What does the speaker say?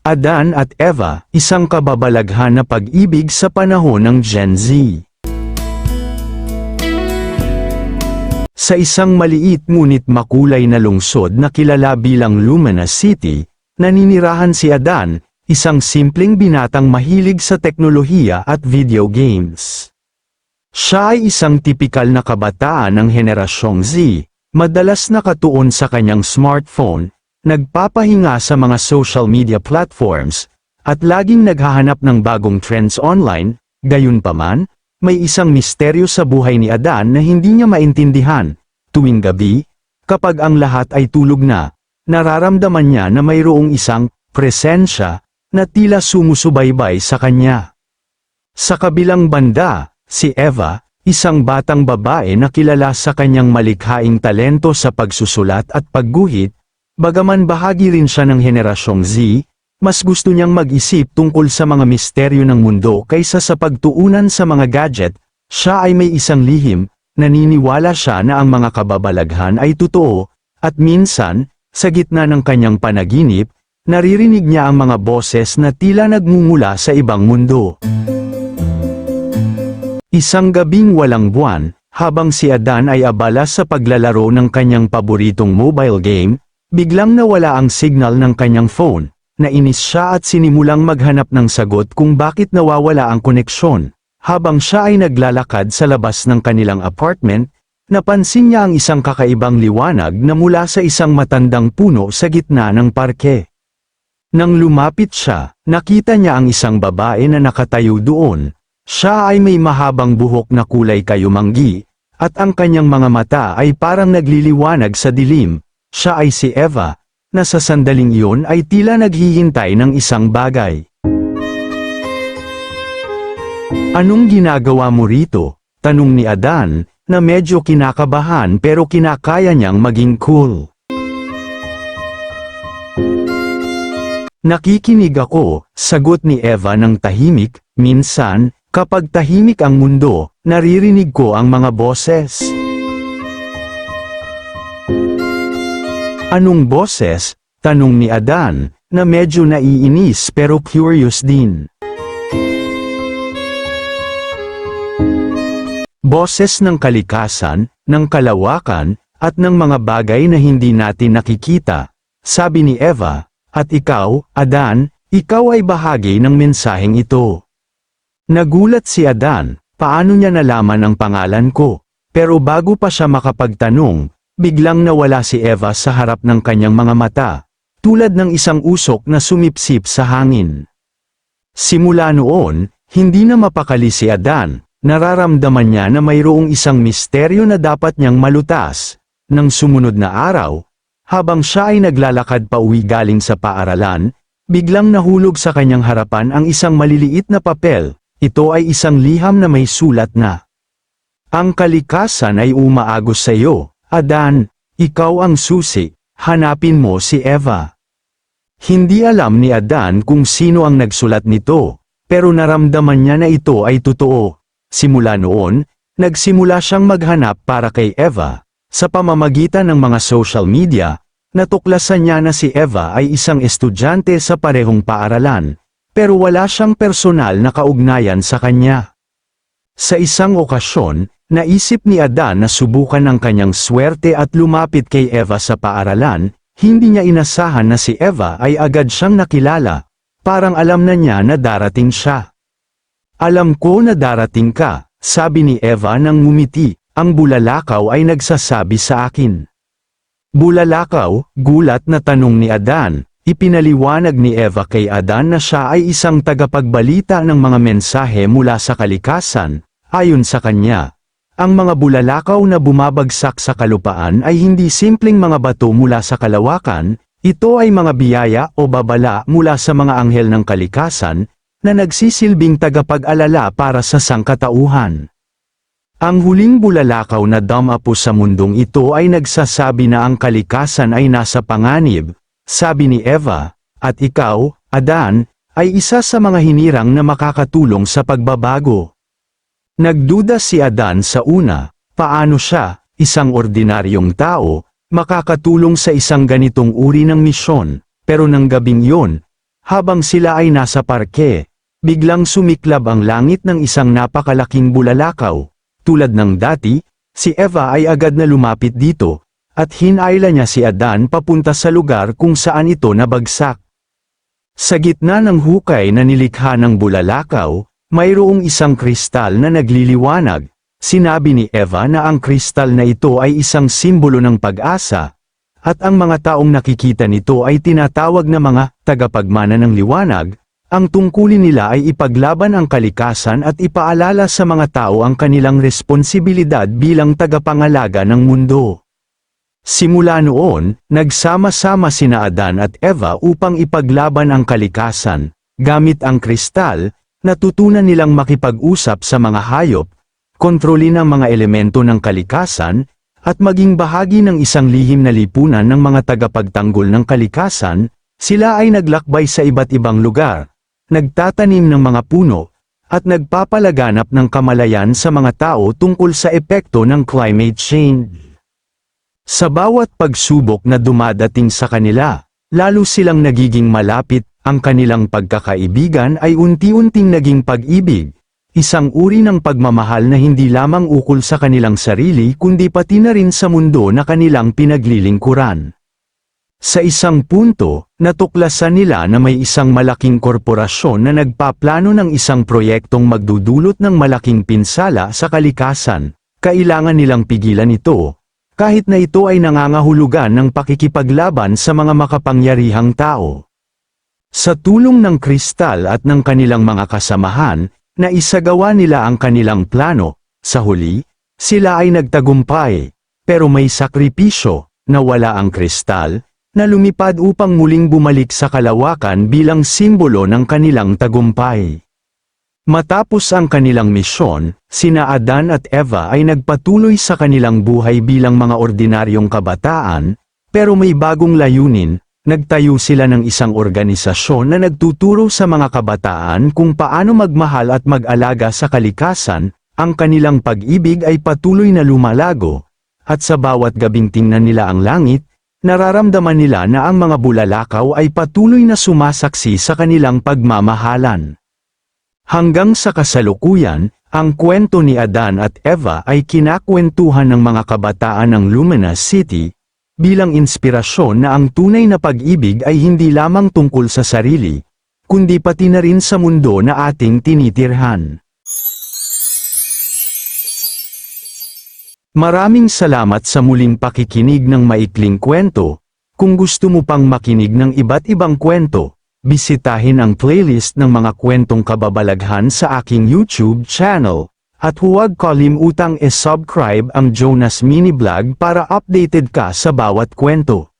Adan at Eva, isang kababalaghan na pag-ibig sa panahon ng Gen Z. Sa isang maliit ngunit makulay na lungsod na kilala bilang Lumina City, naninirahan si Adan, isang simpleng binatang mahilig sa teknolohiya at video games. Siya ay isang tipikal na kabataan ng henerasyong Z, madalas nakatuon sa kanyang smartphone, nagpapahinga sa mga social media platforms, at laging naghahanap ng bagong trends online. Gayunpaman, may isang misteryo sa buhay ni Adan na hindi niya maintindihan. Tuwing gabi, kapag ang lahat ay tulog na, nararamdaman niya na mayroong isang presensya na tila sumusubaybay sa kanya. Sa kabilang banda, si Eva, isang batang babae na kilala sa kanyang malikhaing talento sa pagsusulat at pagguhit, bagaman bahagi rin siya ng henerasyong Z, mas gusto niyang mag-isip tungkol sa mga misteryo ng mundo kaysa sa pagtuunan sa mga gadget. Siya ay may isang lihim, naniniwala siya na ang mga kababalaghan ay totoo, at minsan, sa gitna ng kanyang panaginip, naririnig niya ang mga boses na tila nagmumula sa ibang mundo. Isang gabing walang buwan, habang si Adan ay abala sa paglalaro ng kanyang paboritong mobile game, biglang nawala ang signal ng kanyang phone. Nainis siya at sinimulang maghanap ng sagot kung bakit nawawala ang koneksyon. Habang siya ay naglalakad sa labas ng kanilang apartment, napansin niya ang isang kakaibang liwanag na mula sa isang matandang puno sa gitna ng parke. Nang lumapit siya, nakita niya ang isang babae na nakatayo doon. Siya ay may mahabang buhok na kulay kayumanggi, at ang kanyang mga mata ay parang nagliliwanag sa dilim. Siya ay si Eva, na sa sandaling iyon ay tila naghihintay ng isang bagay. "Anong ginagawa mo rito?" tanong ni Adan, na medyo kinakabahan pero kinakaya niyang maging cool. "Nakikinig ako," sagot ni Eva ng tahimik. "Minsan, kapag tahimik ang mundo, naririnig ko ang mga boses." "Anong boses?" tanong ni Adan, na medyo naiinis pero curious din. "Boses ng kalikasan, ng kalawakan, at ng mga bagay na hindi natin nakikita," sabi ni Eva. "At ikaw, Adan, ikaw ay bahagi ng mensaheng ito." Nagulat si Adan, paano niya nalaman ang pangalan ko? Pero bago pa siya makapagtanong, biglang nawala si Eva sa harap ng kanyang mga mata, tulad ng isang usok na sumipsip sa hangin. Simula noon, hindi na mapakali si Adan. Nararamdaman niya na mayroong isang misteryo na dapat niyang malutas. Nang sumunod na araw, habang siya ay naglalakad pauwi galing sa paaralan, biglang nahulog sa kanyang harapan ang isang maliliit na papel. Ito ay isang liham na may sulat na, "Ang kalikasan ay umaagos sa iyo, Adan, ikaw ang susi, hanapin mo si Eva." Hindi alam ni Adan kung sino ang nagsulat nito, pero naramdaman niya na ito ay totoo. Simula noon, nagsimula siyang maghanap para kay Eva. Sa pamamagitan ng mga social media, natuklasan niya na si Eva ay isang estudyante sa parehong paaralan, pero wala siyang personal na kaugnayan sa kanya. Sa isang okasyon, naisip ni Adan na subukan ang kanyang swerte at lumapit kay Eva sa paaralan. Hindi niya inasahan na si Eva ay agad siyang nakilala. Parang alam na niya na darating siya. "Alam ko na darating ka," sabi ni Eva nang ngumiti. "Ang bulalakaw ay nagsasabi sa akin." "Bulalakaw?" gulat na tanong ni Adan. Ipinaliwanag ni Eva kay Adan na siya ay isang tagapagbalita ng mga mensahe mula sa kalikasan. Ayon sa kanya, ang mga bulalakaw na bumabagsak sa kalupaan ay hindi simpleng mga bato mula sa kalawakan. Ito ay mga biyaya o babala mula sa mga anghel ng kalikasan, na nagsisilbing tagapag-alala para sa sangkatauhan. Ang huling bulalakaw na dumapo sa mundong ito ay nagsasabi na ang kalikasan ay nasa panganib, sabi ni Eva, at ikaw, Adan, ay isa sa mga hinirang na makakatulong sa pagbabago. Nagduda si Adan sa una, paano siya, isang ordinaryong tao, makakatulong sa isang ganitong uri ng misyon, pero nang gabing yon, Habang sila ay nasa parke, biglang sumiklab ang langit ng isang napakalaking bulalakaw. Tulad ng dati, si Eva ay agad na lumapit dito, at hinayla niya si Adan papunta sa lugar kung saan ito nabagsak. Sa gitna ng hukay na nilikha ng bulalakaw, mayroong isang kristal na nagliliwanag. Sinabi ni Eva na ang kristal na ito ay isang simbolo ng pag-asa, at ang mga taong nakikita nito ay tinatawag na mga tagapagmana ng liwanag. Ang tungkulin nila ay ipaglaban ang kalikasan at ipaalala sa mga tao ang kanilang responsibilidad bilang tagapangalaga ng mundo. Simula noon, nagsama-sama sina Adan at Eva upang ipaglaban ang kalikasan. Gamit ang kristal, natutunan nilang makipag-usap sa mga hayop, kontrolin ang mga elemento ng kalikasan, at maging bahagi ng isang lihim na lipunan ng mga tagapagtanggol ng kalikasan. Sila ay naglakbay sa iba't ibang lugar, nagtatanim ng mga puno, at nagpapalaganap ng kamalayan sa mga tao tungkol sa epekto ng climate change. Sa bawat pagsubok na dumadating sa kanila, lalo silang nagiging malapit. Ang kanilang pagkakaibigan ay unti-unting naging pag-ibig, isang uri ng pagmamahal na hindi lamang ukol sa kanilang sarili kundi pati na rin sa mundo na kanilang pinaglilingkuran. Sa isang punto, natuklasan nila na may isang malaking korporasyon na nagpaplano ng isang proyektong magdudulot ng malaking pinsala sa kalikasan. Kailangan nilang pigilan ito, kahit na ito ay nangangahulugan ng pakikipaglaban sa mga makapangyarihang tao. Sa tulong ng kristal at ng kanilang mga kasamahan, naisagawa nila ang kanilang plano. Sa huli, sila ay nagtagumpay, pero may sakripisyo, nawala ang kristal, na lumipad upang muling bumalik sa kalawakan bilang simbolo ng kanilang tagumpay. Matapos ang kanilang misyon, sina Adan at Eva ay nagpatuloy sa kanilang buhay bilang mga ordinaryong kabataan, pero may bagong layunin. Nagtayo sila ng isang organisasyon na nagtuturo sa mga kabataan kung paano magmahal at mag-alaga sa kalikasan. Ang kanilang pag-ibig ay patuloy na lumalago, at sa bawat gabing tingnan nila ang langit, nararamdaman nila na ang mga bulalakaw ay patuloy na sumasaksi sa kanilang pagmamahalan. Hanggang sa kasalukuyan, ang kwento ni Adan at Eva ay kinakwentuhan ng mga kabataan ng Luminous City, bilang inspirasyon na ang tunay na pag-ibig ay hindi lamang tungkol sa sarili, kundi pati na rin sa mundo na ating tinitirhan. Maraming salamat sa muling pakikinig ng maikling kwento. Kung gusto mo pang makinig ng iba't ibang kwento, bisitahin ang playlist ng mga kwentong kababalaghan sa aking YouTube channel. At huwag kalimutang i-subscribe ang Jonas Mini Vlog para updated ka sa bawat kwento.